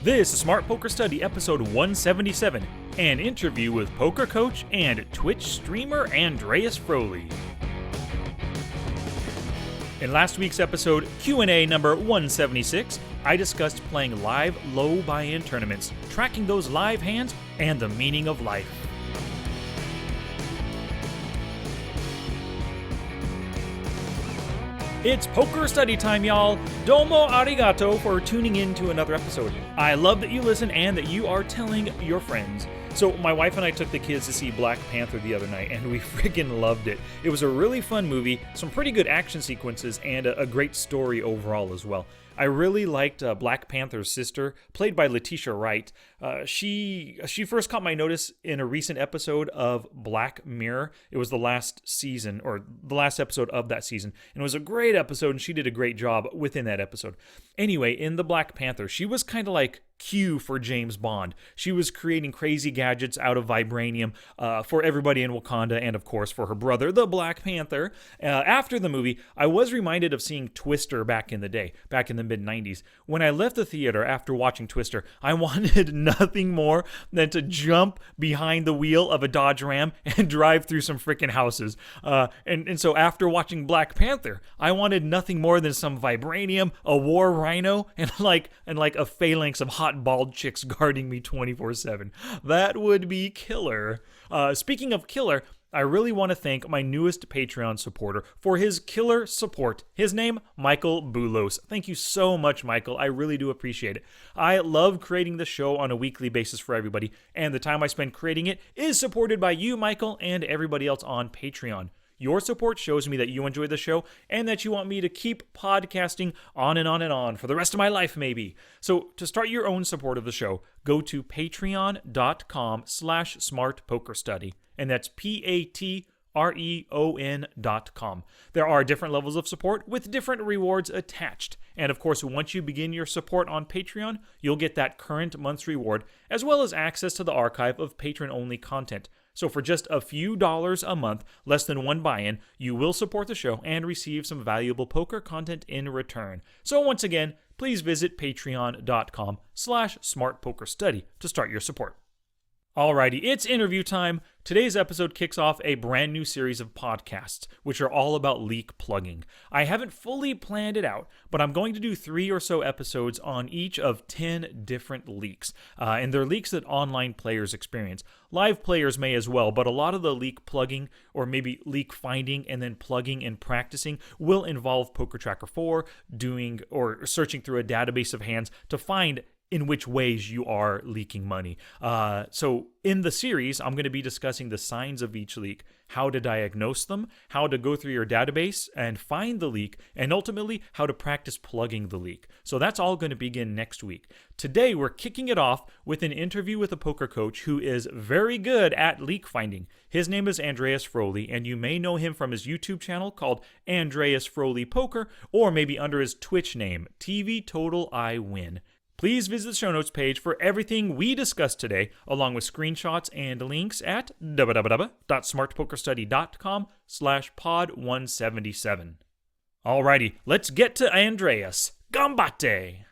This is Smart Poker Study episode 177, an interview with poker coach and Twitch streamer Andreas Froehli. In last week's episode, Q&A number 176, I discussed playing live low buy-in tournaments, tracking those live hands, and the meaning of life. It's poker study time, y'all! Domo arigato for tuning in to another episode. I love that you listen and that you are telling your friends. So my wife and I took the kids to see Black Panther the other night, and we freaking loved it. It was a really fun movie, some pretty good action sequences, and a great story overall as well. I really liked Black Panther's sister, played by Letitia Wright. She first caught my notice in a recent episode of Black Mirror. It was the last season, or the last episode of that season. And it was a great episode, and she did a great job within that episode. Anyway, in the Black Panther, she was kind of like Q for James Bond. She was creating crazy gadgets out of vibranium for everybody in Wakanda, and of course for her brother, the Black Panther. After the movie, I was reminded of seeing Twister back in the day, back in the mid-90s. When I left the theater after watching Twister, I wanted nothing more than to jump behind the wheel of a Dodge Ram and drive through some freaking houses. And so after watching Black Panther, I wanted nothing more than some vibranium, a war rhino, and like a phalanx of hot bald chicks guarding me 24/7. That would be killer. Speaking of killer, I really want to thank my newest Patreon supporter for his killer support. His name, Michael Boulos. Thank you so much, Michael. I really do appreciate it. I love creating the show on a weekly basis for everybody, and the time I spend creating it is supported by you, Michael, and everybody else on Patreon. Your support shows me that you enjoy the show and that you want me to keep podcasting on and on and on for the rest of my life, maybe. So to start your own support of the show, go to patreon.com/smartpokerstudy. And that's patreon.com. There are different levels of support with different rewards attached. And of course, once you begin your support on Patreon, you'll get that current month's reward, as well as access to the archive of patron-only content. So for just a few dollars a month, less than one buy-in, you will support the show and receive some valuable poker content in return. So once again, please visit patreon.com/smartpokerstudy to start your support. Alrighty, it's interview time. Today's episode kicks off a brand new series of podcasts, which are all about leak plugging. I haven't fully planned it out, but I'm going to do 3 or so episodes on each of 10 different leaks. And they're leaks that online players experience. Live players may as well, but a lot of the leak plugging, or maybe leak finding and then plugging and practicing, will involve Poker Tracker 4, doing or searching through a database of hands to find in which ways you are leaking money. So in the series, I'm going to be discussing the signs of each leak, how to diagnose them, how to go through your database and find the leak, and ultimately how to practice plugging the leak. So that's all going to begin next week. Today, we're kicking it off with an interview with a poker coach who is very good at leak finding. His name is Andreas Froehli, and you may know him from his YouTube channel called Andreas Froehli Poker, or maybe under his Twitch name, TV Total I Win. Please visit the show notes page for everything we discussed today, along with screenshots and links at www.smartpokerstudy.com/pod177. Alrighty, let's get to Andreas. Gambate!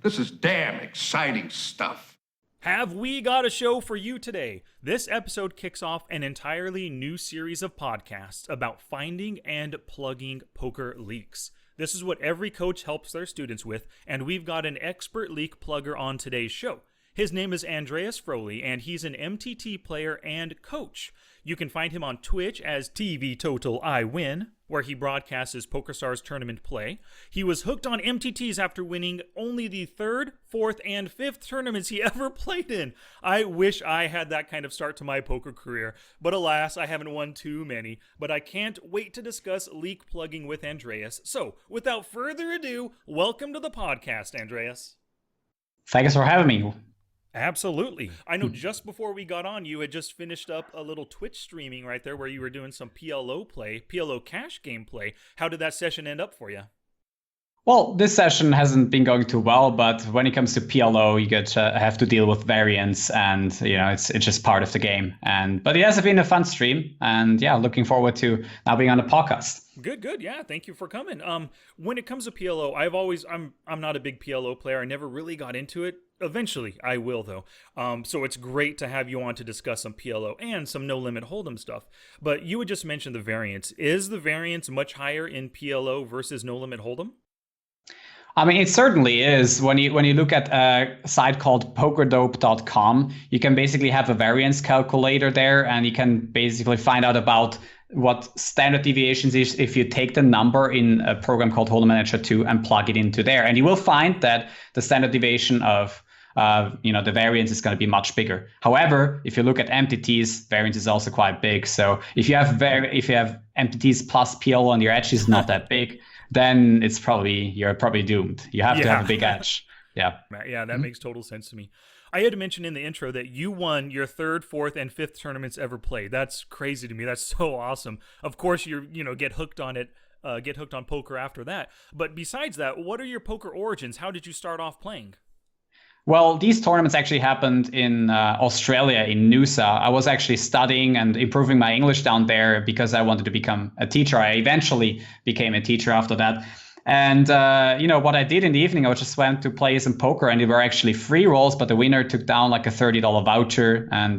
This is damn exciting stuff. Have we got a show for you today? This episode kicks off an entirely new series of podcasts about finding and plugging poker leaks. This is what every coach helps their students with, and we've got an expert leak plugger on today's show. His name is Andreas Froehli, and he's an MTT player and coach. You can find him on Twitch as TV Total I Win, where he broadcasts his PokerStars tournament play. He was hooked on MTTs after winning only the 3rd, 4th, and 5th tournaments he ever played in. I wish I had that kind of start to my poker career, but alas, I haven't won too many. But I can't wait to discuss leak plugging with Andreas. So, without further ado, welcome to the podcast, Andreas. Thanks for having me. Absolutely. I know just before we got on, you had just finished up a little Twitch streaming right there where you were doing some PLO cash game play. How did that session end up for you? Well, this session hasn't been going too well, but when it comes to PLO, you get have to deal with variance, and it's just part of the game. But it has been a fun stream, and yeah, looking forward to now being on the podcast. Good. Yeah, thank you for coming. When it comes to PLO, I'm not a big PLO player. I never really got into it. Eventually, I will though. So it's great to have you on to discuss some PLO and some No Limit Hold'em stuff. But you had just mentioned the variance. Is the variance much higher in PLO versus No Limit Hold'em? I mean, it certainly is. When you look at a site called pokerdope.com, you can basically have a variance calculator there, and you can basically find out about what standard deviations is if you take the number in a program called Hold'em Manager 2 and plug it into there. And you will find that the standard deviation of the variance is going to be much bigger. However, if you look at MTTs, variance is also quite big. So if you have MTTs plus PLO on your edge is not that big, then you're probably doomed. You have to have a big edge. Yeah. Yeah, that makes total sense to me. I had to mention in the intro that you won your 3rd, 4th, and 5th tournaments ever played. That's crazy to me. That's so awesome. Of course, get hooked on it, get hooked on poker after that. But besides that, what are your poker origins? How did you start off playing? Well, these tournaments actually happened in Australia, in Noosa. I was actually studying and improving my English down there because I wanted to become a teacher. I eventually became a teacher after that. And, what I did in the evening, I just went to play some poker, and they were actually free rolls, but the winner took down like a $30 voucher and,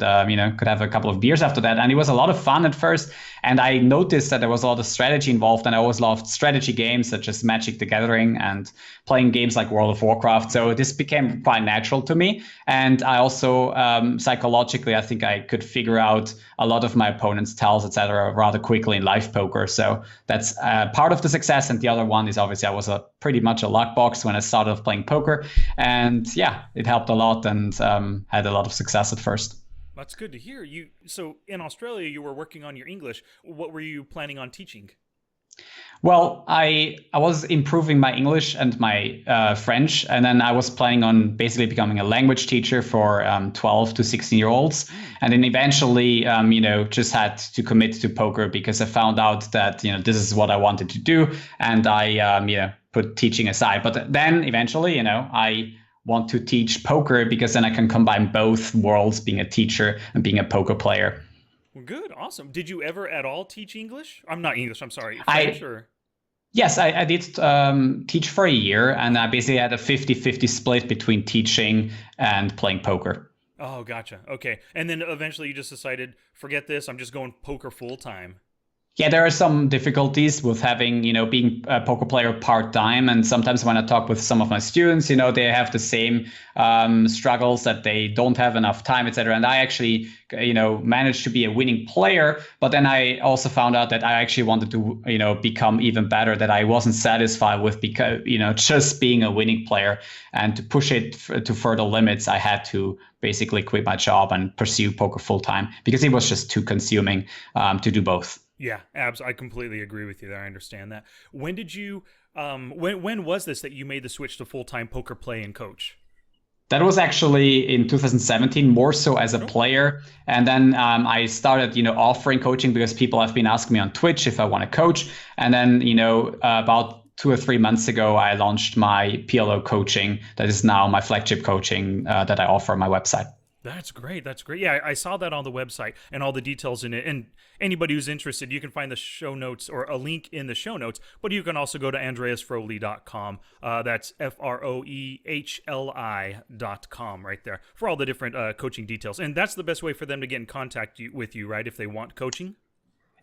could have a couple of beers after that. And it was a lot of fun at first. And I noticed that there was a lot of strategy involved, and I always loved strategy games such as Magic the Gathering and playing games like World of Warcraft. So this became quite natural to me. And I also, psychologically, I think I could figure out a lot of my opponent's tells, etc., rather quickly in live poker. So that's part of the success. And the other one is obviously I was pretty much a luck box when I started off playing poker. And yeah, it helped a lot and had a lot of success at first. That's good to hear. So in Australia, you were working on your English. What were you planning on teaching? Well, I was improving my English and my French, and then I was planning on basically becoming a language teacher for 12 to 16-year-olds. And then eventually, just had to commit to poker because I found out that, this is what I wanted to do. And I, put teaching aside. But then eventually, I want to teach poker because then I can combine both worlds, being a teacher and being a poker player. Well, good. Awesome. Did you ever at all teach English? I'm not English. I'm sorry. French Yes, I did teach for a year, and I basically had a 50-50 split between teaching and playing poker. Oh, gotcha. Okay. And then eventually you just decided, forget this, I'm just going poker full time. Yeah, there are some difficulties with having, being a poker player part-time. And sometimes when I talk with some of my students, they have the same struggles that they don't have enough time, etc. And I actually, managed to be a winning player. But then I also found out that I actually wanted to, become even better, that I wasn't satisfied with just being a winning player. And to push it to further limits, I had to basically quit my job and pursue poker full-time because it was just too consuming to do both. Yeah, I completely agree with you there. I understand that. When did you, when was this that you made the switch to full-time poker play and coach? That was actually in 2017, more so as a player. And then I started, offering coaching because people have been asking me on Twitch if I want to coach. And then, about 2 or 3 months ago, I launched my PLO coaching. That is now my flagship coaching that I offer on my website. That's great. That's great. Yeah, I saw that on the website and all the details in it. And anybody who's interested, you can find the show notes or a link in the show notes, but you can also go to andreasfroehli.com. That's FROEHLI.com right there for all the different coaching details. And that's the best way for them to get in contact with you, right, if they want coaching?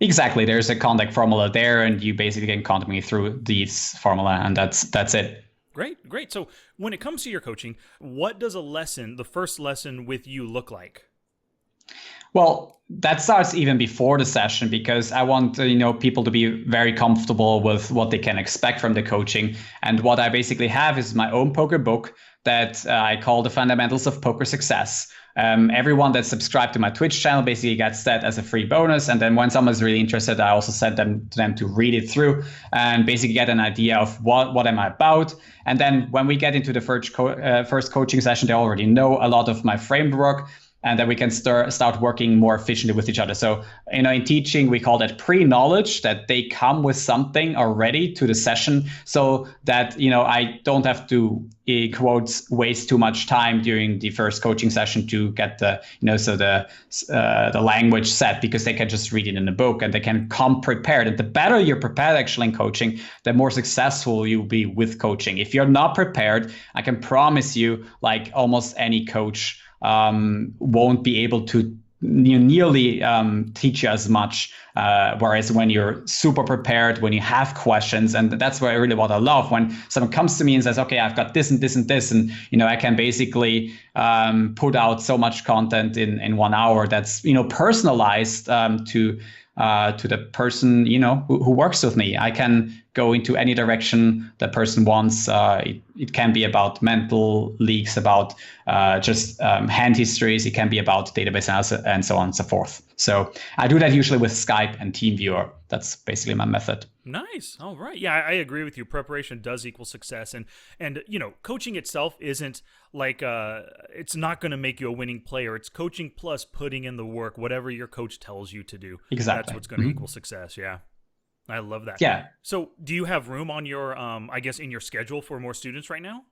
Exactly. There's a contact formula there, and you basically can contact me through this formula, and that's it. Great. So when it comes to your coaching, what does the first lesson with you look like? Well, that starts even before the session because I want people to be very comfortable with what they can expect from the coaching. And what I basically have is my own poker book that I call the Fundamentals of Poker Success. Everyone that's subscribed to my Twitch channel basically gets that as a free bonus. And then when someone's really interested, I also send them to read it through and basically get an idea of what am I about. And then when we get into the first coaching session, they already know a lot of my framework. and that we can start working more efficiently with each other. So, in teaching, we call that pre-knowledge, that they come with something already to the session, so that, I don't have to, quotes, waste too much time during the first coaching session to get the language set, because they can just read it in the book and they can come prepared. And the better you're prepared actually in coaching, the more successful you'll be with coaching. If you're not prepared, I can promise you, like almost any coach won't be able to nearly teach you as much. Whereas when you're super prepared, when you have questions, and that's what I love, when someone comes to me and says, okay, I've got this and this and this, and I can basically put out so much content in 1 hour that's personalized to the person who works with me. I can go into any direction the person wants. It can be about mental leaks, about just hand histories. It can be about database analysis, and so on and so forth. So I do that usually with Skype and TeamViewer. That's basically my method. Nice. All right. Yeah, I agree with you. Preparation does equal success. And coaching itself isn't like it's not going to make you a winning player. It's coaching plus putting in the work, whatever your coach tells you to do. Exactly. That's what's going to equal success. Yeah. I love that. Yeah. So do you have room on your, I guess, in your schedule for more students right now?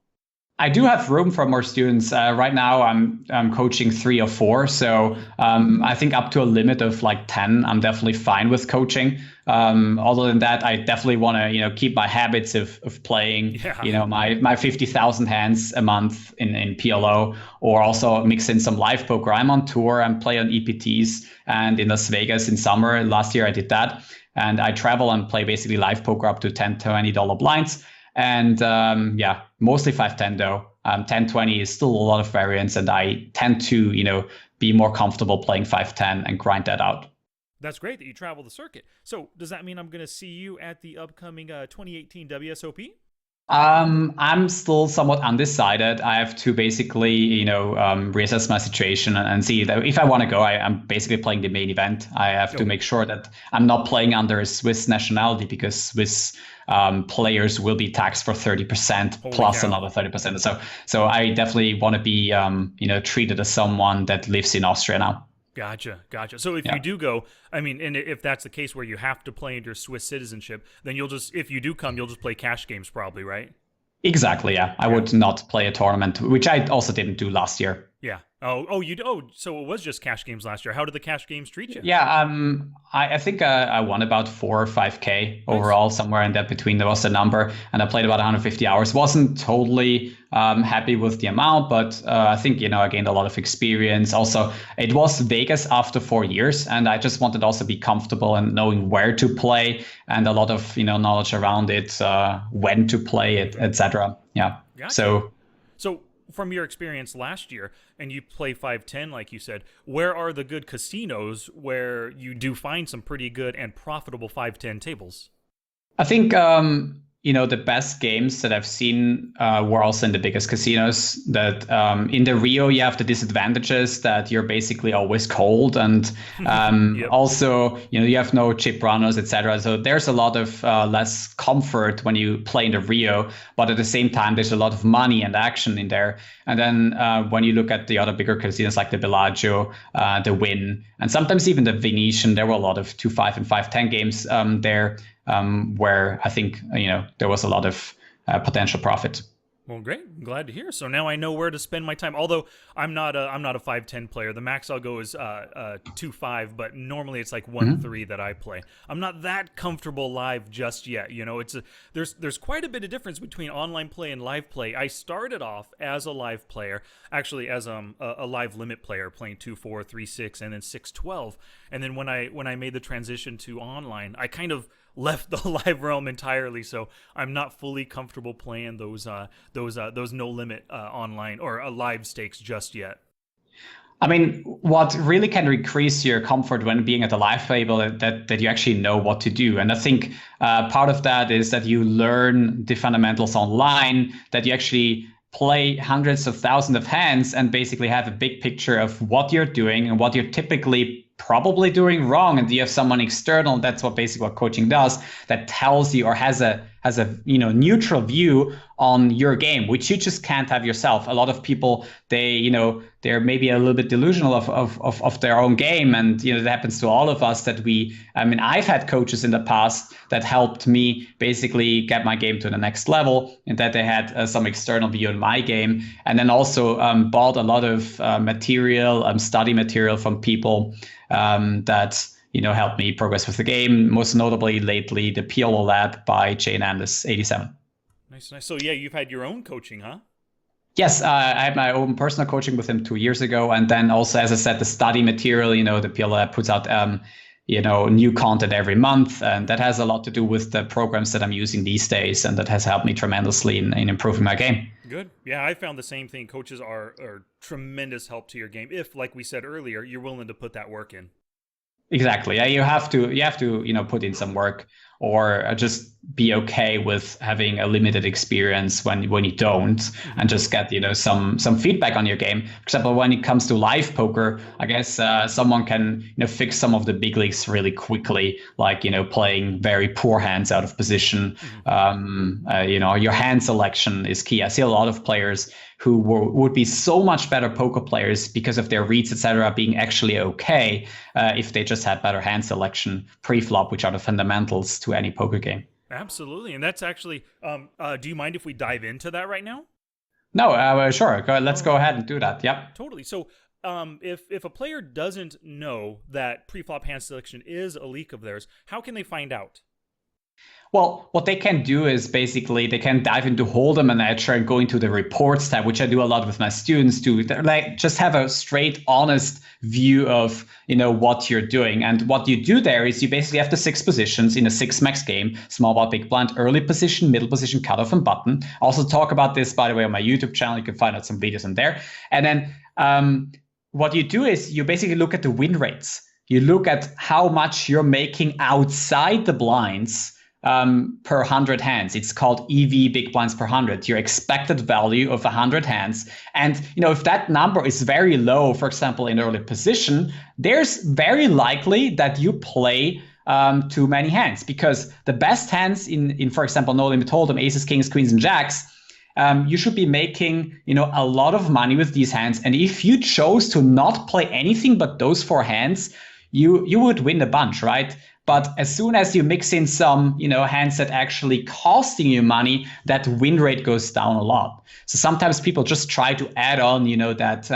I do have room for more students. Right now, I'm coaching 3 or 4. So I think up to a limit of like 10, I'm definitely fine with coaching. Other than that, I definitely want to keep my habits of playing. Yeah. My 50,000 hands a month in PLO, or also mix in some live poker. I'm on tour and play on EPTs and in Las Vegas in summer. Last year I did that, and I travel and play basically live poker up to $10, $20 blinds. And mostly 5-10 though. 10-20 is still a lot of variance, and I tend to, be more comfortable playing 5-10 and grind that out. That's great that you travel the circuit. So does that mean I'm going to see you at the upcoming 2018 WSOP? I'm still somewhat undecided. I have to basically, reassess my situation and see that if I want to go, I'm basically playing the main event. I have to make sure that I'm not playing under a Swiss nationality, because Swiss players will be taxed for 30% plus another 30%. So I definitely want to be, treated as someone that lives in Austria now. Gotcha. So if you do go, and if that's the case where you have to play under Swiss citizenship, then if you do come, you'll just play cash games probably, right? Exactly, yeah. I would not play a tournament, which I also didn't do last year. Yeah. So it was just cash games last year. How did the cash games treat you? Yeah, I think I won about 4 or 5K overall, somewhere in that between. There was a number, and I played about 150 hours. Wasn't totally happy with the amount, but I think, I gained a lot of experience. Also, it was Vegas after 4 years, and I just wanted to also be comfortable and knowing where to play, and a lot of, knowledge around it, when to play it, etc. Yeah. Gotcha. So from your experience last year, and you play 5-10, like you said, where are the good casinos where you do find some pretty good and profitable 5-10 tables? I think, the best games that I've seen were also in the biggest casinos. That in the Rio, you have the disadvantages that you're basically always cold, and also, you have no chip runners, etc. So there's a lot of less comfort when you play in the Rio, but at the same time, there's a lot of money and action in there. And then when you look at the other bigger casinos like the Bellagio, the Wynn, and sometimes even the Venetian, there were a lot of 2-5 and 5-10 games there. Where I think, there was a lot of potential profit. Well, great. I'm glad to hear. So now I know where to spend my time. Although I'm not a 5-10 player. The max I'll go is 2-5, but normally it's like 1-3 that I play. I'm not that comfortable live just yet. There's quite a bit of difference between online play and live play. I started off as a live player, actually as a live limit player, playing 2-4, 3-6, and then 6-12. And then when I made the transition to online, I kind of left the live realm entirely, so I'm not fully comfortable playing those no limit online or live stakes just yet. What really can increase your comfort when being at the live table that you actually know what to do. And I think part of that is that you learn the fundamentals online, that you actually play hundreds of thousands of hands and basically have a big picture of what you're doing and what you're typically probably doing wrong, and you have someone external. That's what basically what coaching does, that tells you or has a neutral view on your game, which you just can't have yourself. A lot of people, they're maybe a little bit delusional of their own game, and that happens to all of us. I've had coaches in the past that helped me basically get my game to the next level, and that they had some external view on my game, and then also bought a lot of study material from people that helped me progress with the game. Most notably lately, the PLO Lab by Jane Anders 87. Nice. So yeah, you've had your own coaching, huh? Yes, I had my own personal coaching with him 2 years ago, and then also, as I said, the study material. The PLO Lab puts out new content every month, and that has a lot to do with the programs that I'm using these days, and that has helped me tremendously in improving my game. Good. Yeah, I found the same thing. Coaches are tremendous help to your game if, like we said earlier, you're willing to put that work in. Exactly. Yeah, you have to put in some work, or just be okay with having a limited experience when you don't, and just get some feedback on your game. For example, when it comes to live poker, I guess someone can fix some of the big leagues really quickly, like playing very poor hands out of position. Your hand selection is key. I see a lot of players who would be so much better poker players because of their reads, etc., being actually okay if they just had better hand selection pre-flop, which are the fundamentals to any poker game. Absolutely. And that's actually, do you mind if we dive into that right now? No, sure. Let's go ahead and do that. Yep. Totally. So if a player doesn't know that pre-flop hand selection is a leak of theirs, how can they find out? Well, what they can do is basically they can dive into Hold'em Manager and go into the reports tab, which I do a lot with my students too. Like just have a straight, honest view of what you're doing. And what you do there is you basically have the 6 positions in a 6-max game: small blind, big blind, early position, middle position, cutoff, and button. I also talk about this, by the way, on my YouTube channel. You can find out some videos in there. And then what you do is you basically look at the win rates. You look at how much you're making outside the blinds per 100 hands. It's called EV, big blinds per 100, your expected value of 100 hands. And if that number is very low, for example, in early position, there's very likely that you play too many hands, because the best hands in for example, No Limit Hold'em, aces, kings, queens, and jacks, you should be making a lot of money with these hands. And if you chose to not play anything but those 4 hands, you would win a bunch, right? But as soon as you mix in some, hands that actually costing you money, that win rate goes down a lot. So sometimes people just try to add on, like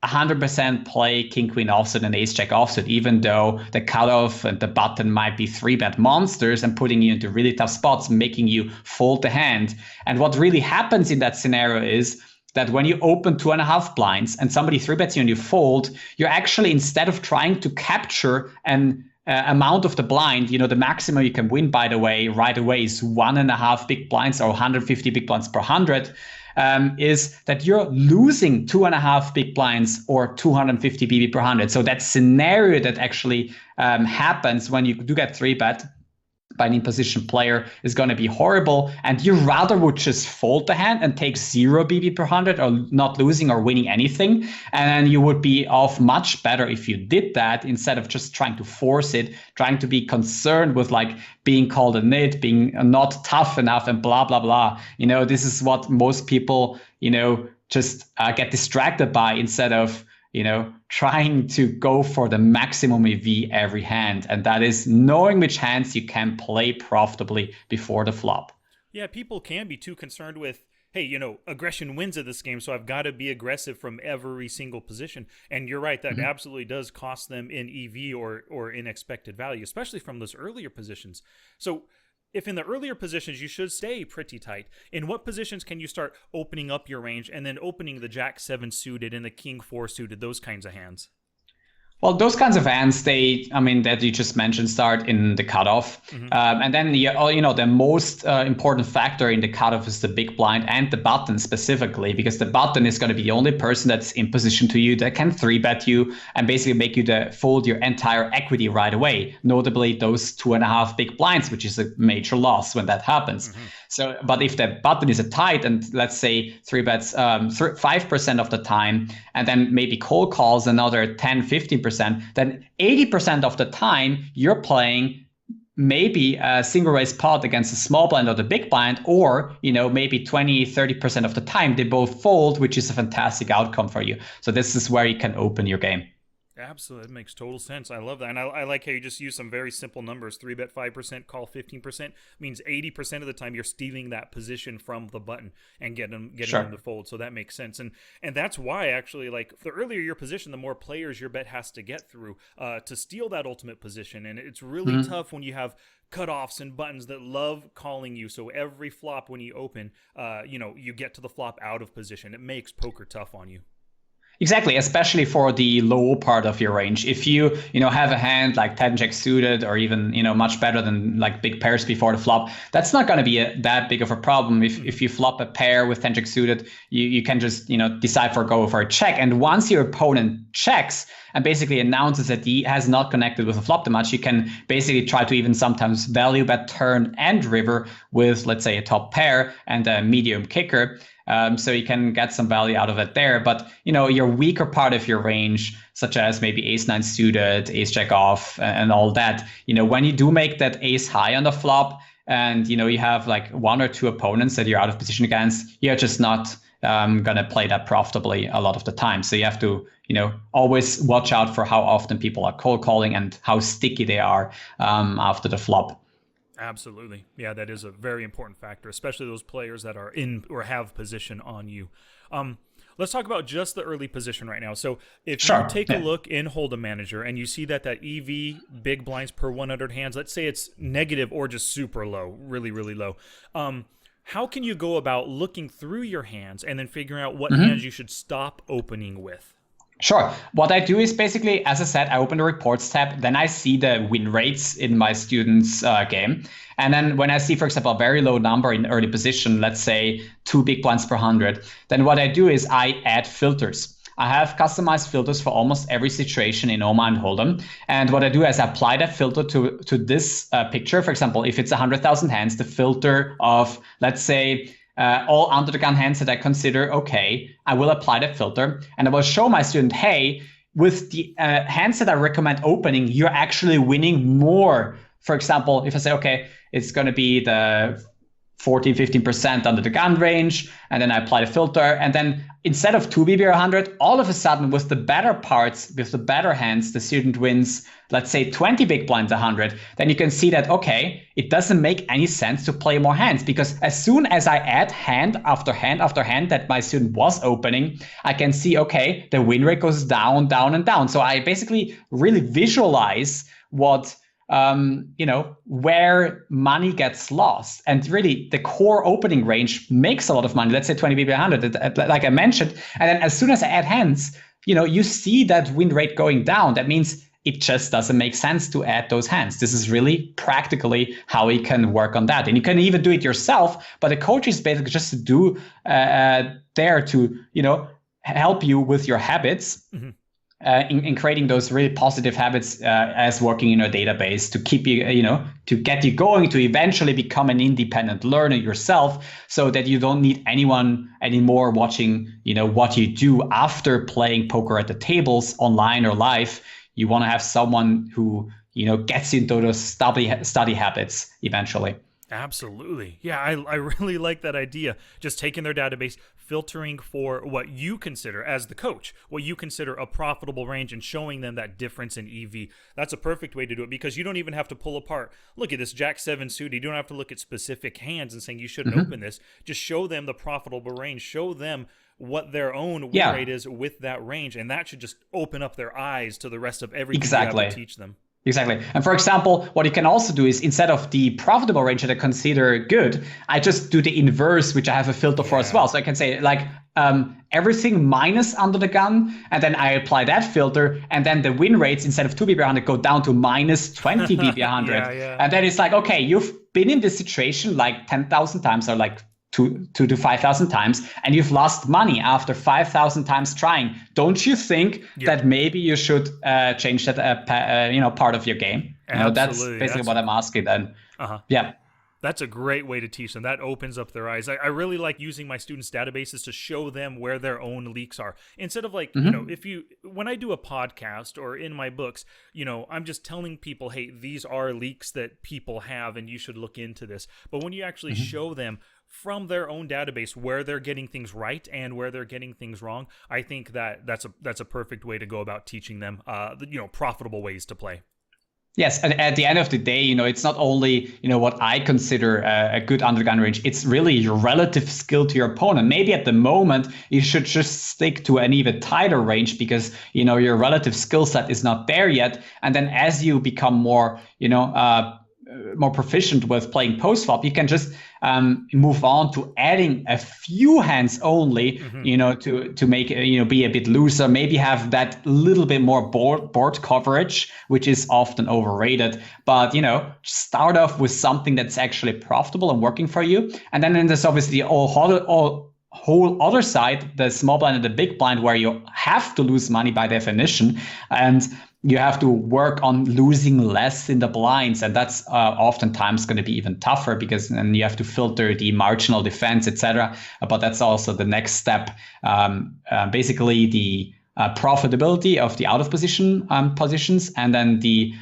100% play king, queen offsuit and ace jack offsuit, even though the cutoff and the button might be 3-bet monsters and putting you into really tough spots, making you fold the hand. And what really happens in that scenario is that when you open 2.5 blinds and somebody 3-bets you and you fold, you're actually, instead of trying to capture an amount of the blind, the maximum you can win, by the way, right away is 1.5 big blinds or 150 big blinds per 100, is that you're losing 2.5 big blinds or 250 BB per 100. So that scenario that actually happens when you do get 3-bet by an in-position player is going to be horrible, and you rather would just fold the hand and take 0 BB per 100, or not losing or winning anything, and you would be off much better if you did that, instead of just trying to force it, trying to be concerned with like being called a nit, being not tough enough, and blah blah blah. This is what most people just get distracted by, instead of trying to go for the maximum EV every hand. And that is knowing which hands you can play profitably before the flop. Yeah, people can be too concerned with, hey, aggression wins at this game, so I've got to be aggressive from every single position. And you're right, that absolutely does cost them in EV or in expected value, especially from those earlier positions. So if in the earlier positions, you should stay pretty tight. In what positions can you start opening up your range and then opening the Jack 7 suited and the King 4 suited, those kinds of hands? Well, those kinds of hands, that you just mentioned, start in the cutoff. And then, the most important factor in the cutoff is the big blind and the button specifically, because the button is going to be the only person that's in position to you that can 3-bet you and basically make you fold your entire equity right away. Notably, those 2.5 big blinds, which is a major loss when that happens. So, but if the button is a tight and let's say 3-bets 5% of the time, and then maybe cold calls another 10-15%, then 80% of the time you're playing maybe a single raise pot against a small blind or the big blind, or maybe 20-30% of the time they both fold, which is a fantastic outcome for you. So this is where you can open your game. Absolutely. That makes total sense. I love that. And I like how you just use some very simple numbers. 3-bet 5%, call 15%. Means 80% of the time you're stealing that position from the button and getting them to fold. So that makes sense. And that's why, actually, like, the earlier your position, the more players your bet has to get through to steal that ultimate position. And it's really tough when you have cutoffs and buttons that love calling you. So every flop when you open, you get to the flop out of position. It makes poker tough on you. Exactly, especially for the low part of your range. If you have a hand like 10 jack suited, or even much better than like big pairs before the flop, that's not going to be that big of a problem. If you flop a pair with 10 jack suited, you can just decide go for a check. And once your opponent checks and basically announces that he has not connected with a flop too much, you can basically try to even sometimes value bet turn and river with, let's say, a top pair and a medium kicker. So you can get some value out of it there. But, your weaker part of your range, such as maybe ace-9 suited, ace-jack off, and all that, when you do make that ace high on the flop and, you have like one or two opponents that you're out of position against, you're just not going to play that profitably a lot of the time. So you have to, always watch out for how often people are cold calling and how sticky they are after the flop. Absolutely. Yeah, that is a very important factor, especially those players that are in or have position on you. Let's talk about just the early position right now. So if you take a look in Hold'em Manager and you see that EV big blinds per 100 hands, let's say it's negative or just super low, really, really low. How can you go about looking through your hands and then figuring out what hands you should stop opening with? Sure. What I do is basically, as I said, I open the reports tab, then I see the win rates in my students' game. And then when I see, for example, a very low number in early position, let's say 2 big blinds per 100, then what I do is I add filters. I have customized filters for almost every situation in OMA and Hold'em. And what I do is I apply that filter to this picture. For example, if it's 100,000 hands, the filter of, let's say, all under the gun hands that I consider okay, I will apply that filter and I will show my student, hey, with the hands that I recommend opening, you're actually winning more. For example, if I say, okay, it's going to be the 14-15% under the gun range, and then I apply the filter, and then instead of 2 BB 100, all of a sudden with the better parts, with the better hands, the student wins, let's say 20 big blinds 100, then you can see that, okay, it doesn't make any sense to play more hands, because as soon as I add hand after hand after hand that my student was opening, I can see, okay, the win rate goes down, down, and down. So I basically really visualize what where money gets lost. And really the core opening range makes a lot of money. Let's say 20 BB 100, like I mentioned. And then as soon as I add hands, you see that win rate going down. That means it just doesn't make sense to add those hands. This is really practically how you can work on that. And you can even do it yourself, but a coach is basically just to do there to, help you with your habits. In creating those really positive habits as working in a database to keep you, to get you going, to eventually become an independent learner yourself, so that you don't need anyone anymore watching, what you do after playing poker at the tables online or live. You want to have someone who, gets you into those study habits eventually. Absolutely. Yeah, I really like that idea. Just taking their database, filtering for what you consider, as the coach, what you consider a profitable range, and showing them that difference in EV. That's a perfect way to do it, because you don't even have to pull apart. Look at this Jack 7 suited. You don't have to look at specific hands and saying you shouldn't open this. Just show them the profitable range. Show them what their own win rate is with that range, and that should just open up their eyes to the rest of everything you have to teach them. Exactly. And for example, what you can also do is, instead of the profitable range that I consider good, I just do the inverse, which I have a filter for as well. So I can say, like, everything minus under the gun, and then I apply that filter, and then the win rates instead of 2 BB100 go down to minus 20 BB100. Yeah. And then it's like, okay, you've been in this situation like 10,000 times or like 2 to 5,000 times, and you've lost money after 5,000 times trying. Don't you think that maybe you should change that part of your game? That's basically what I'm asking then. Yeah. That's a great way to teach them. That opens up their eyes. I really like using my students' databases to show them where their own leaks are. Instead of like, when I do a podcast or in my books, I'm just telling people, hey, these are leaks that people have and you should look into this. But when you actually show them from their own database where they're getting things right and where they're getting things wrong, I think that's a perfect way to go about teaching them, profitable ways to play. Yes, and at the end of the day, it's not only, what I consider a good undergun range, it's really your relative skill to your opponent. Maybe at the moment, you should just stick to an even tighter range because, your relative skill set is not there yet. And then as you become more, more proficient with playing post-flop, you can just move on to adding a few hands only, to make be a bit looser, maybe have that little bit more board coverage, which is often overrated. But start off with something that's actually profitable and working for you, and then there's obviously whole other side, the small blind and the big blind, where you have to lose money by definition, and you have to work on losing less in the blinds. And that's oftentimes going to be even tougher because then you have to filter the marginal defense, etc. But that's also the next step. Basically, the profitability of the out of position positions, and then the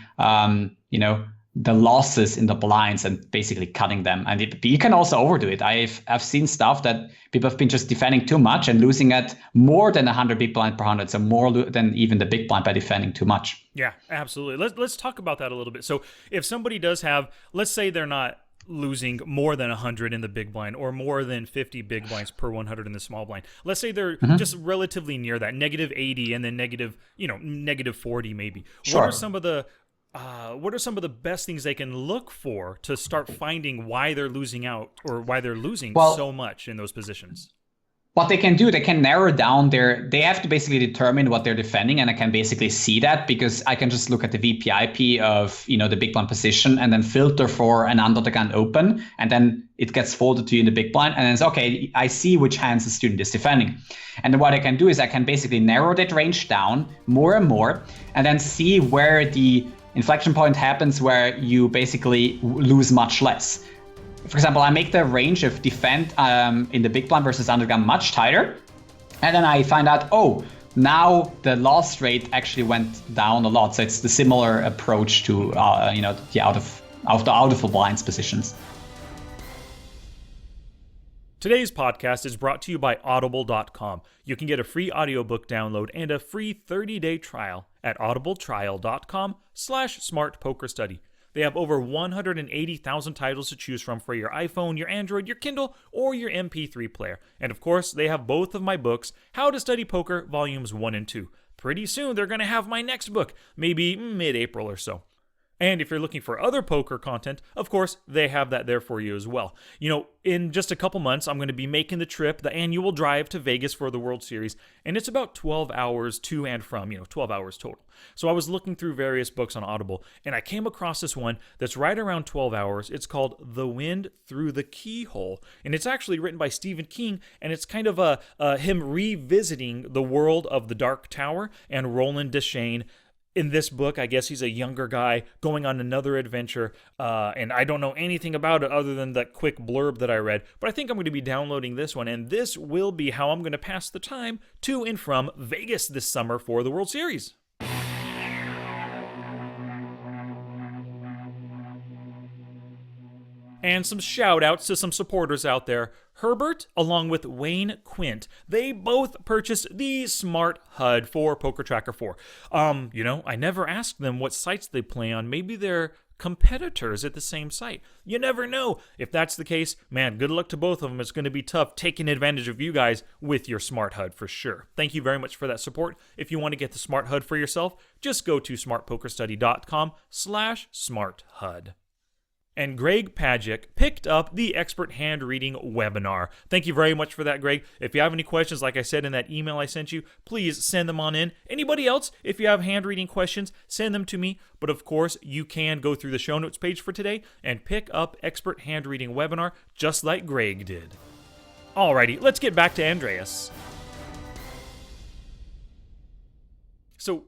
losses in the blinds and basically cutting them. And you can also overdo it. I've seen stuff that people have been just defending too much and losing at more than 100 big blind per 100, so more than even the big blind by defending too much. Yeah, absolutely. Let's talk about that a little bit. So if somebody does have, let's say they're not losing more than 100 in the big blind or more than 50 big blinds per 100 in the small blind. Let's say they're just relatively near that, negative 80 and then negative 40 maybe. Sure. What are some of the best things they can look for to start finding why they're losing out or why they're losing so much in those positions? What they can do, they can narrow down they have to basically determine what they're defending, and I can basically see that because I can just look at the VPIP of, the big blind position and then filter for an under the gun open, and then it gets folded to you in the big blind, and then it's okay, I see which hands the student is defending. And then what I can do is I can basically narrow that range down more and more, and then see where the inflection point happens where you basically lose much less. For example, I make the range of defend in the big blind versus undergun much tighter, and then I find out, now the loss rate actually went down a lot. So it's the similar approach to the out of the blinds positions. Today's podcast is brought to you by Audible.com. You can get a free audiobook download and a free 30-day trial at audibletrial.com/smartpokerstudy. They have over 180,000 titles to choose from for your iPhone, your Android, your Kindle, or your MP3 player. And of course, they have both of my books, How to Study Poker, Volumes 1 and 2. Pretty soon, they're going to have my next book, maybe mid-April or so. And if you're looking for other poker content, of course, they have that there for you as well. In just a couple months, I'm going to be making the trip, the annual drive to Vegas for the World Series, and it's about 12 hours to and from, 12 hours total. So I was looking through various books on Audible, and I came across this one that's right around 12 hours. It's called The Wind Through the Keyhole, and it's actually written by Stephen King, and it's kind of him revisiting the world of The Dark Tower and Roland Deschain. In this book, I guess he's a younger guy going on another adventure, and I don't know anything about it other than that quick blurb that I read, but I think I'm going to be downloading this one, and this will be how I'm going to pass the time to and from Vegas this summer for the World Series. And some shout outs to some supporters out there. Herbert, along with Wayne Quint, they both purchased the Smart HUD for Poker Tracker 4. I never asked them what sites they play on. Maybe they're competitors at the same site. You never know. If that's the case, man, good luck to both of them. It's going to be tough taking advantage of you guys with your Smart HUD for sure. Thank you very much for that support. If you want to get the Smart HUD for yourself, just go to smartpokerstudy.com/smarthud. And Greg Pajic picked up the expert hand reading webinar. Thank you very much for that, Greg. If you have any questions, like I said in that email I sent you, please send them on in. Anybody else, if you have hand reading questions, send them to me. But of course, you can go through the show notes page for today and pick up expert hand reading webinar just like Greg did. Alrighty, let's get back to Andreas. So,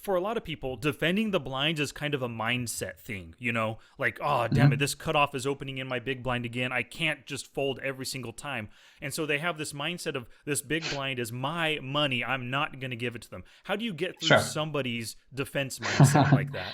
for a lot of people, defending the blinds is kind of a mindset thing, you know? Like, oh, damn it, this cutoff is opening in my big blind again. I can't just fold every single time. And so they have this mindset of this big blind is my money. I'm not going to give it to them. How do you get through somebody's defense mindset like that?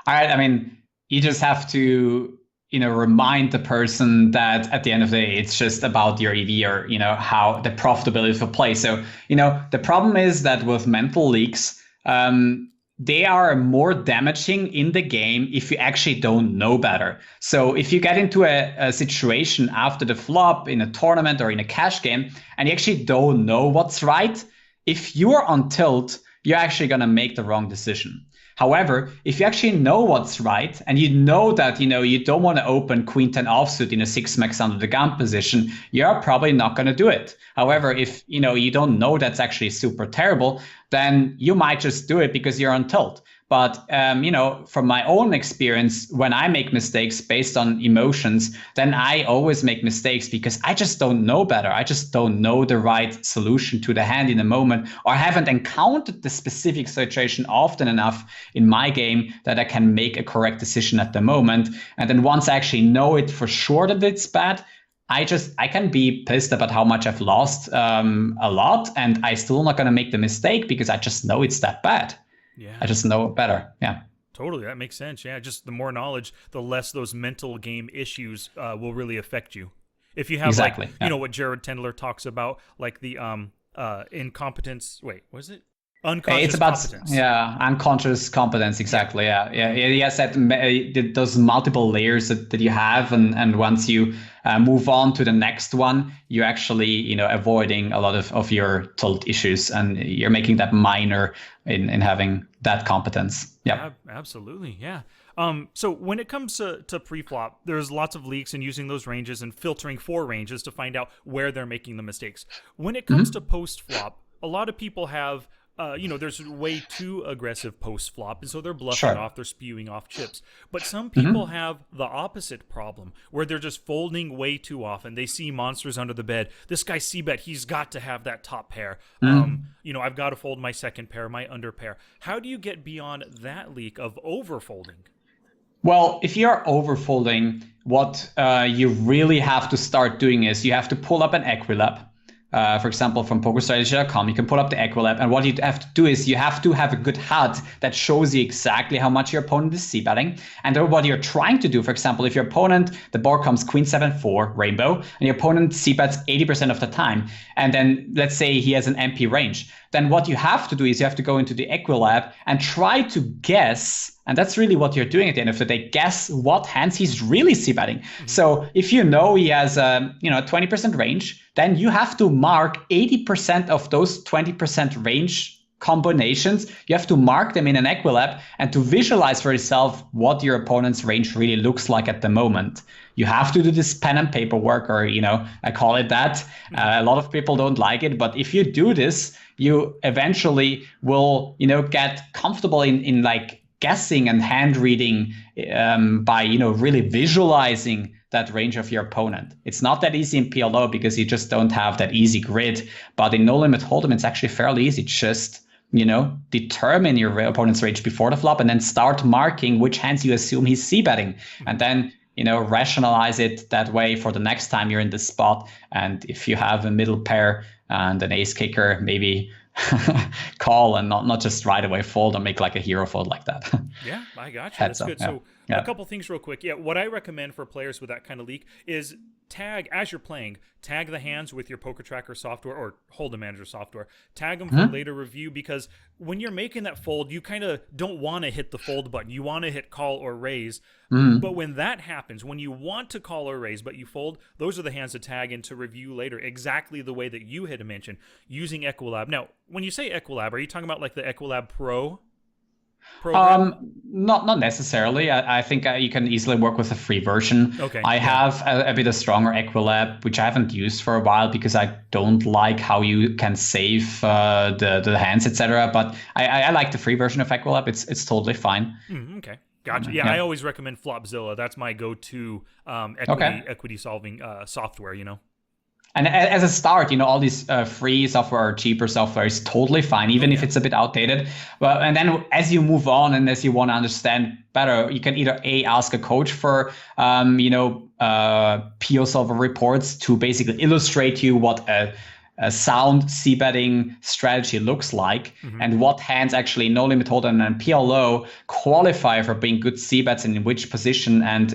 All right, I mean, you just have to, remind the person that at the end of the day, it's just about your EV or, how the profitability of a play. So, the problem is that with mental leaks, they are more damaging in the game if you actually don't know better. So if you get into a situation after the flop in a tournament or in a cash game, and you actually don't know what's right, if you're on tilt, you're actually going to make the wrong decision. However, if you actually know what's right, and you know that, you don't want to open queen 10 offsuit in a 6-max under the gun position, you're probably not going to do it. However, if, you don't know that's actually super terrible, then you might just do it because you're on tilt. But, from my own experience, when I make mistakes based on emotions, then I always make mistakes because I just don't know better. I just don't know the right solution to the hand in the moment, or haven't encountered the specific situation often enough in my game that I can make a correct decision at the moment. And then once I actually know it for sure that it's bad, I can be pissed about how much I've lost a lot, and I still not going to make the mistake because I just know it's that bad. Yeah. I just know it better. Yeah. Totally. That makes sense. Yeah. Just the more knowledge, the less those mental game issues will really affect you. If you have what Jared Tendler talks about, like the incompetence. Wait, what is it? Unconscious it's about competence. Unconscious competence. Exactly. Yeah. He has that those multiple layers that you have, and once you move on to the next one, you're actually avoiding a lot of your tilt issues, and you're making that minor in having that competence. Yeah. Absolutely. Yeah. So when it comes to pre-flop, there's lots of leaks and using those ranges and filtering for ranges to find out where they're making the mistakes. When it comes to post-flop, a lot of people have there's way too aggressive post-flop, and so they're bluffing off, they're spewing off chips. But some people have the opposite problem, where they're just folding way too often. They see monsters under the bed. This guy c-bet, he's got to have that top pair. I've got to fold my second pair, my under pair. How do you get beyond that leak of overfolding? Well, if you're overfolding, what you really have to start doing is you have to pull up an Equilab. For example, from PokerStrategy.com, you can pull up the Equilab, and what you have to do is you have to have a good HUD that shows you exactly how much your opponent is c-betting. And then what you're trying to do, for example, if your opponent, the board comes queen 7-4 rainbow, and your opponent c-bets 80% of the time, and then let's say he has an MP range, then what you have to do is you have to go into the Equilab and try to guess. And that's really what you're doing at the end of the day. Guess what hands he's really c-betting. So if he has a 20% range, then you have to mark 80% of those 20% range combinations. You have to mark them in an Equilab and to visualize for yourself what your opponent's range really looks like at the moment. You have to do this pen and paper work, or I call it that. A lot of people don't like it, but if you do this, you eventually will get comfortable in like guessing and hand reading by really visualizing that range of your opponent. It's not that easy in PLO because you just don't have that easy grid, but in No Limit Hold'em it's actually fairly easy. Just determine your opponent's range before the flop and then start marking which hands you assume he's c-betting, and then rationalize it that way for the next time you're in the spot. And if you have a middle pair and an ace kicker, maybe call and not just right away fold and make like a hero fold like that. Yeah, I got you. That's good. So a couple things real quick. Yeah, what I recommend for players with that kind of leak is as you're playing, tag the hands with your Poker Tracker software or Hold'em Manager software. Tag them for later review, because when you're making that fold, you kind of don't want to hit the fold button. You want to hit call or raise. But when that happens, when you want to call or raise but you fold, those are the hands to tag and to review later, exactly the way that you had mentioned, using Equilab. Now, when you say Equilab, are you talking about like the Equilab Pro? program? Not necessarily. I think you can easily work with a free version. Okay, I yeah. have a bit of stronger Equilab, which I haven't used for a while because I don't like how you can save the hands, etc. But I like the free version of Equilab. It's totally fine. Okay, gotcha. Yeah, I Yeah. always recommend Flopzilla. That's my go-to Okay. equity solving software. And as a start, all these free software or cheaper software is totally fine, even if it's a bit outdated. Well, and then as you move on and as you want to understand better, you can either ask a coach for PO solver reports to basically illustrate you what a sound c-betting strategy looks like, and what hands actually no limit hold'em and PLO qualify for being good c-bets and in which position, and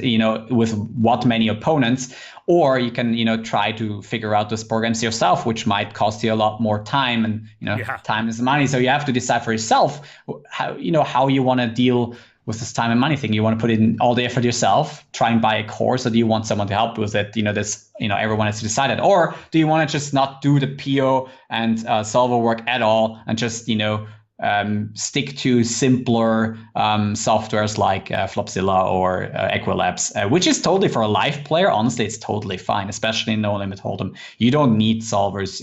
with what many opponents. Or you can try to figure out those programs yourself, which might cost you a lot more time, and time is money. So you have to decide for yourself how you want to deal with this time and money thing. You want to put in all the effort yourself, try and buy a course, or do you want someone to help with it? Everyone has to decide it. Or do you want to just not do the PO and solver work at all and just stick to simpler softwares like Flopzilla or Equilabs, which is totally for a live player. Honestly, it's totally fine, especially in No Limit Hold'em. You don't need solvers.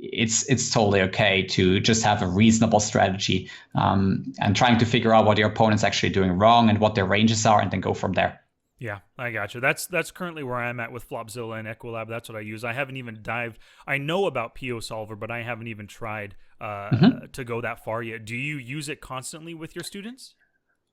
It's totally okay to just have a reasonable strategy and trying to figure out what your opponent's actually doing wrong and what their ranges are, and then go from there. Yeah, I gotcha. That's currently where I'm at with Flopzilla and Equilab. That's what I use. I haven't even dived. I know about PO Solver, but I haven't even tried to go that far yet. Do you use it constantly with your students?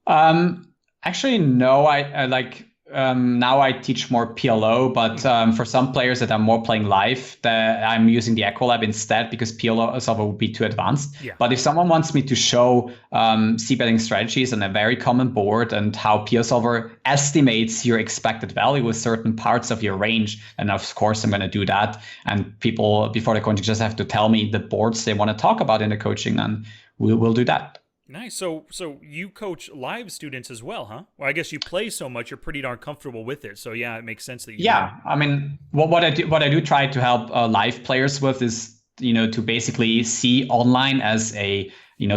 Actually, no. I like now I teach more PLO, but for some players that are more playing live, I'm using the Equilab instead because PLO solver would be too advanced. Yeah. But if someone wants me to show c-betting strategies on a very common board and how PLO solver estimates your expected value with certain parts of your range, and of course I'm going to do that. And people before the coaching just have to tell me the boards they want to talk about in the coaching, and we'll do that. Nice. So you coach live students as well, huh? Well, I guess you play so much, you're pretty darn comfortable with it. So yeah, it makes sense that you. Yeah, do. I mean, what I do try to help live players with is to basically see online as a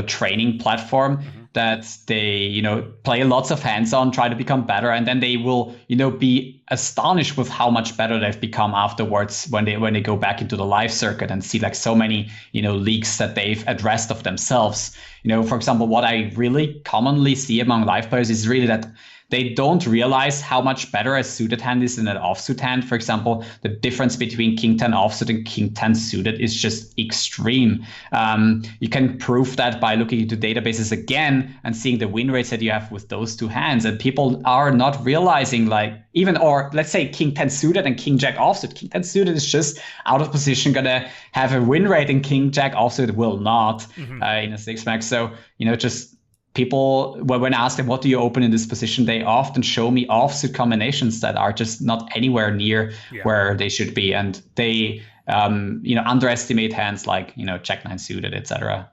training platform that they play lots of hands on, try to become better, and then they will be astonished with how much better they've become afterwards when they go back into the live circuit and see like so many leaks that they've addressed of themselves. For example, what I really commonly see among live players is really that they don't realize how much better a suited hand is than an offsuit hand. For example, the difference between King 10 offsuit and King 10 suited is just extreme. You can prove that by looking into databases again and seeing the win rates that you have with those two hands. And people are not realizing or let's say King 10 suited and King Jack offsuit. King 10 suited is just out of position, gonna have a win rate, and King Jack offsuit will not in a 6-max. So, just people, when I ask them, what do you open in this position, they often show me offsuit combinations that are just not anywhere near where they should be. And they, underestimate hands like, Jack 9 suited, etc.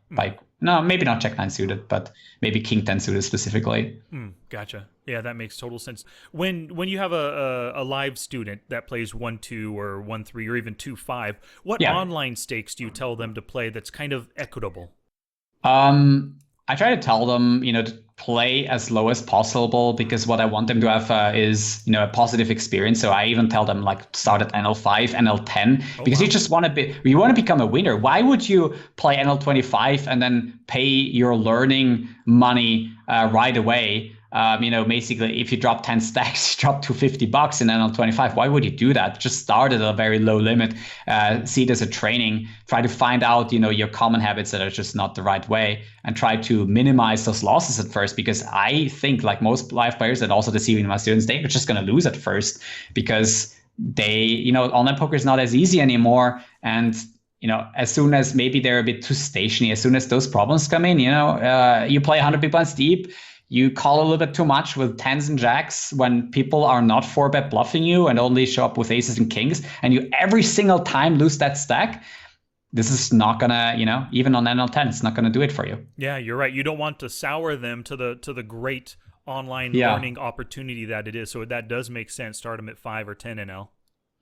No, maybe not Jack 9 suited, but maybe King 10 suited specifically. Gotcha. Yeah, that makes total sense. When you have a live student that plays 1-2 or 1-3 or even 2-5, what online stakes do you tell them to play that's kind of equitable? I try to tell them, to play as low as possible, because what I want them to have is, a positive experience. So I even tell them start at NL5, NL10, because you just want to become a winner. Why would you play NL25 and then pay your learning money right away? Basically, if you drop 10 stacks, you drop $250 in NL25. Why would you do that? Just start at a very low limit, see it as a training, try to find out, your common habits that are just not the right way, and try to minimize those losses at first, because I think like most live players and also the deceiving my students, they're just going to lose at first because online poker is not as easy anymore. And as soon as maybe they're a bit too stationary, as soon as those problems come in, you play 100 big blinds deep, you call a little bit too much with 10s and jacks when people are not 4-bet bluffing you and only show up with aces and kings, and you every single time lose that stack. This is not gonna, even on NL10, it's not gonna do it for you. Yeah, you're right. You don't want to sour them to the great online learning opportunity that it is. So that does make sense. Start them at 5 or 10 NL.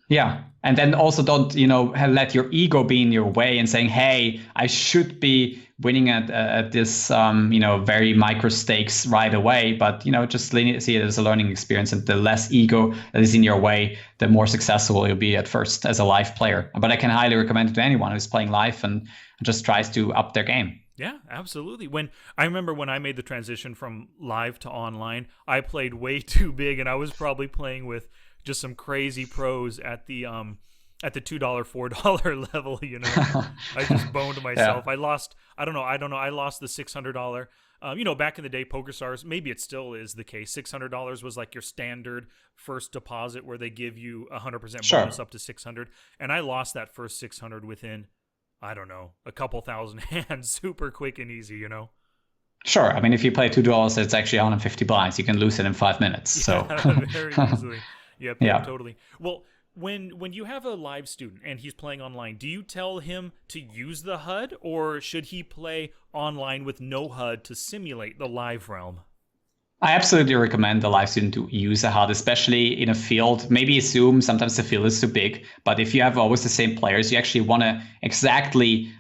Yeah. And then also don't, let your ego be in your way and saying, hey, I should be winning at this, very micro stakes right away. But, just see it as a learning experience. And the less ego that is in your way, the more successful you'll be at first as a live player. But I can highly recommend it to anyone who's playing live and just tries to up their game. Yeah, absolutely. I remember when I made the transition from live to online, I played way too big, and I was probably playing with just some crazy pros at the $2, $4 level. I just boned myself. Yeah. I lost. I don't know. I lost the $600. Back in the day, PokerStars, maybe it still is the case. $600 was like your standard first deposit, where they give you 100% bonus up to 600, and I lost that first 600 within, I don't know, a couple thousand hands, super quick and easy. Sure. I mean, if you play $2, it's actually 150 blinds. You can lose it in 5 minutes. So very easily. Yep, yeah, totally. Well, when you have a live student and he's playing online, do you tell him to use the HUD, or should he play online with no HUD to simulate the live realm? I absolutely recommend the live student to use a HUD, especially in a field. Maybe assume sometimes the field is too big, but if you have always the same players, you actually want to exactly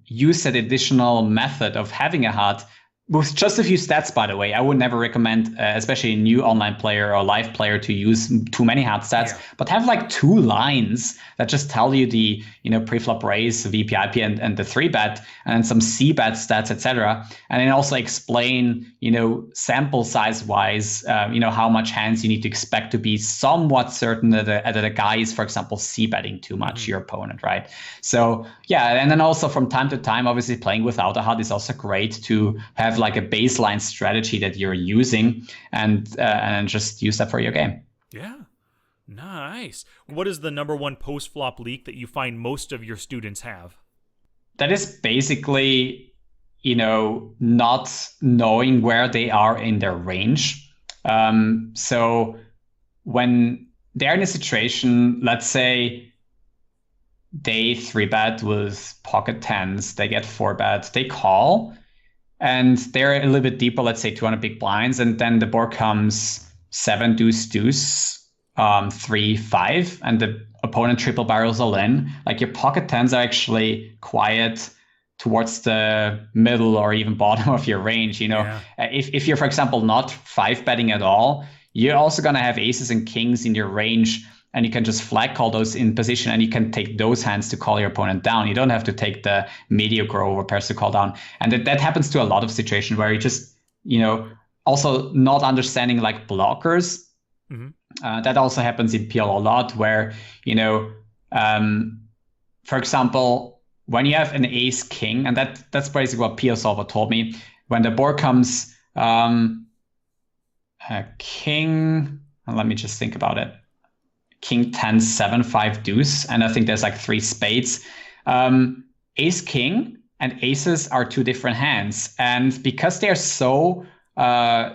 use that additional method of having a HUD. With just a few stats, by the way, I would never recommend, especially a new online player or live player, to use too many HUD stats, but have like 2 lines that just tell you the preflop raise, VPIP, and the 3-bet, and some C-bet stats, etc. And then also explain, sample size wise, how much hands you need to expect to be somewhat certain that a guy is, for example, C-betting too much your opponent, right? So yeah, and then also from time to time, obviously playing without a HUD is also great to have like a baseline strategy that you're using, and just use that for your game. Yeah. Nice. What is the number one post-flop leak that you find most of your students have? That is basically, not knowing where they are in their range. So when they're in a situation, let's say they 3-bet with pocket tens, they get 4-bet, they call, and they're a little bit deeper, let's say 200 big blinds, and then the board comes 7 deuce deuce, 3 5, and the opponent triple barrels all in. Like, your pocket tens are actually quiet towards the middle or even bottom of your range. If you're, for example, not 5-betting at all, you're also going to have aces and kings in your range, and you can just flag call those in position, and you can take those hands to call your opponent down. You don't have to take the mediocre over pairs to call down. And that happens to a lot of situations where you just, also not understanding like blockers. Mm-hmm. That also happens in PL a lot, where, for example, when you have an ace king, and that's basically what PL Solver told me, when the board comes a king, let me just think about it. King 10, 7, 5 deuce, and I think there's like 3 spades. Ace king and aces are 2 different hands, and because they're so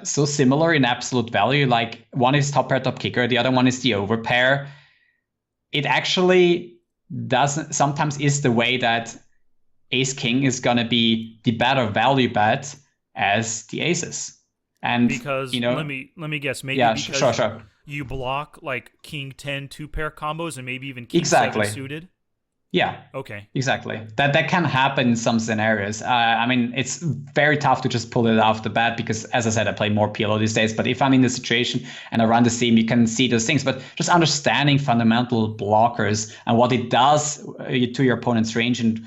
similar in absolute value, like one is top pair top kicker, the other one is the overpair, it actually doesn't sometimes is the way that ace king is going to be the better value bet as the aces. And because let me guess, maybe because sure. You block like king 10 2-pair combos and maybe even king 7 suited. Yeah. Okay. Exactly. That can happen in some scenarios. I mean, it's very tough to just pull it off the bat because, as I said, I play more PLO these days. But if I'm in the situation and I run the sim, you can see those things. But just understanding fundamental blockers and what it does to your opponent's range, and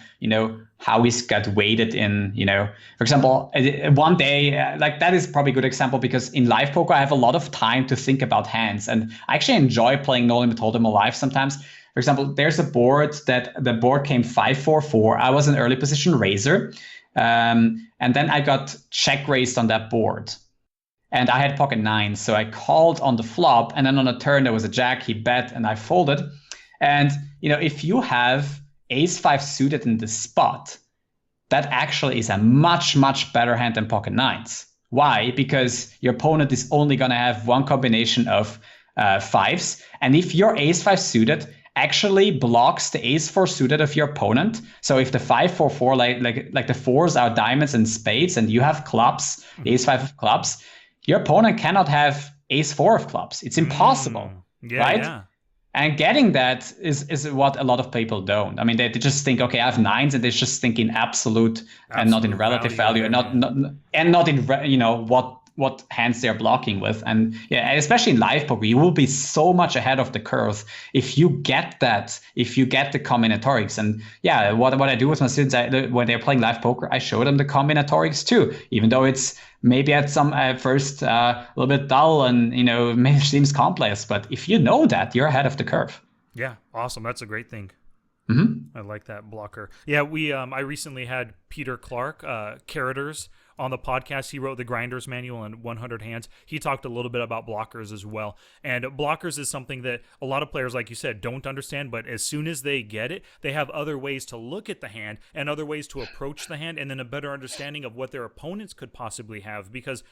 how he's got weighted in, for example, one day, like that is probably a good example, because in live poker, I have a lot of time to think about hands, and I actually enjoy playing No Limit Hold'em live sometimes. For example, there's a board that the board came 5-4-4. I was an early position raiser, and then I got check raised on that board, and I had pocket 9, so I called on the flop, and then on the turn there was a jack. He bet, and I folded. And if you have ace 5 suited in the spot, that actually is a much, much better hand than pocket 9s. Why? Because your opponent is only going to have one combination of 5s, and if your ace 5 suited actually blocks the ace 4 suited of your opponent. So if the 5-4-4, like the 4s are diamonds and spades, and you have clubs, ace 5 of clubs, your opponent cannot have ace 4 of clubs. It's impossible, right? Yeah. And getting that is what a lot of people don't. I mean, they just think, okay, I have nines, and they just think in absolute and not in relative value, and not in what hands they're blocking with. And yeah, and especially in live poker, you will be so much ahead of the curve if you get that, if you get the combinatorics. And yeah, what I do with my students, when they're playing live poker, I show them the combinatorics too, even though it's maybe at first a little bit dull and maybe seems complex, but if you know that, you're ahead of the curve. Yeah, awesome. That's a great thing. Mm-hmm. I like that blocker. Yeah, I recently had Peter Clark, Carroters, on the podcast. He wrote the Grinders Manual and 100 Hands. He talked a little bit about blockers as well. And blockers is something that a lot of players, like you said, don't understand, but as soon as they get it, they have other ways to look at the hand and other ways to approach the hand, and then a better understanding of what their opponents could possibly have. Because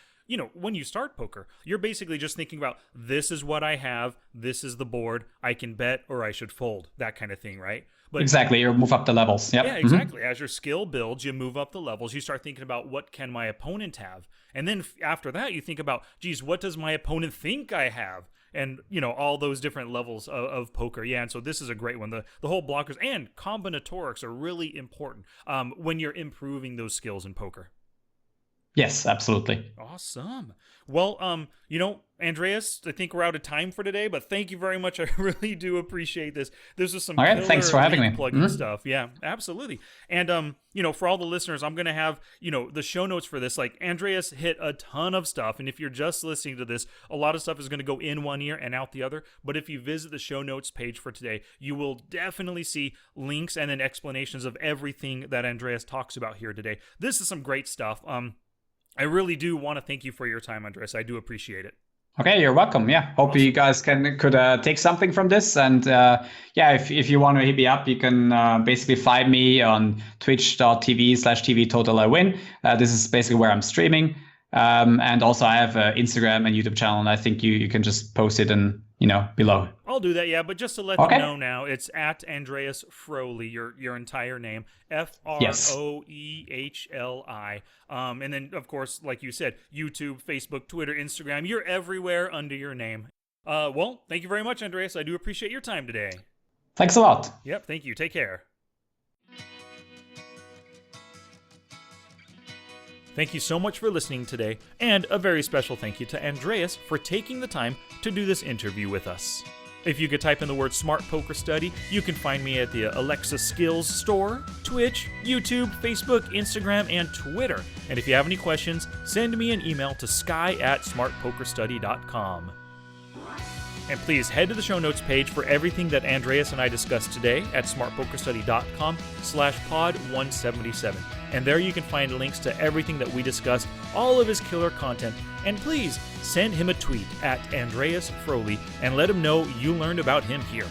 when you start poker, you're basically just thinking about, this is what I have, this is the board, I can bet or I should fold, that kind of thing, right? But exactly, you move up the levels. Yep. Yeah, exactly. As your skill builds, you move up the levels. You start thinking about, what can my opponent have? And then after that, you think about, geez, what does my opponent think I have? And, all those different levels of poker. Yeah, and so this is a great one. The whole blockers and combinatorics are really important when you're improving those skills in poker. Yes, absolutely. Awesome. Well, Andreas, I think we're out of time for today, but thank you very much. I really do appreciate this. This is some all right, thanks for having me. Plugging stuff. Yeah, absolutely. And for all the listeners, I'm gonna have the show notes for this. Like, Andreas hit a ton of stuff, and if you're just listening to this, a lot of stuff is gonna go in one ear and out the other. But if you visit the show notes page for today, you will definitely see links and then explanations of everything that Andreas talks about here today. This is some great stuff. I really do want to thank you for your time, Andreas. I do appreciate it. Okay, you're welcome. Yeah, hope awesome. You guys could take something from this. And if you want to hit me up, you can basically find me on twitch.tv/tvtotaliwin. This is basically where I'm streaming. And also I have Instagram and YouTube channel, and I think you can just post it in below. I'll do that, yeah. But just to let them know now, it's at Andreas Froehli, your entire name, Froehli. And then, of course, like you said, YouTube, Facebook, Twitter, Instagram, you're everywhere under your name. Well, thank you very much, Andreas. I do appreciate your time today. Thanks a lot. Yep, thank you. Take care. Thank you so much for listening today, and a very special thank you to Andreas for taking the time to do this interview with us. If you could type in the word Smart Poker Study, you can find me at the Alexa Skills Store, Twitch, YouTube, Facebook, Instagram, and Twitter. And if you have any questions, send me an email to sky@smartpokerstudy.com. And please head to the show notes page for everything that Andreas and I discussed today at smartpokerstudy.com/pod177. And there you can find links to everything that we discussed, all of his killer content. And please send him a tweet at Andreas Froehli and let him know you learned about him here.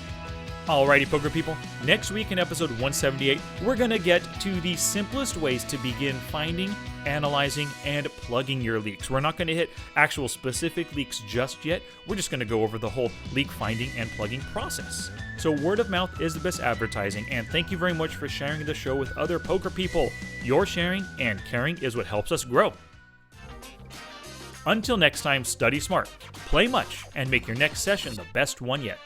Alrighty, poker people, next week in episode 178, we're going to get to the simplest ways to begin finding, analyzing, and plugging your leaks. We're not going to hit actual specific leaks just yet. We're just going to go over the whole leak finding and plugging process. So word of mouth is the best advertising, and thank you very much for sharing the show with other poker people. Your sharing and caring is what helps us grow. Until next time, study smart, play much, and make your next session the best one yet.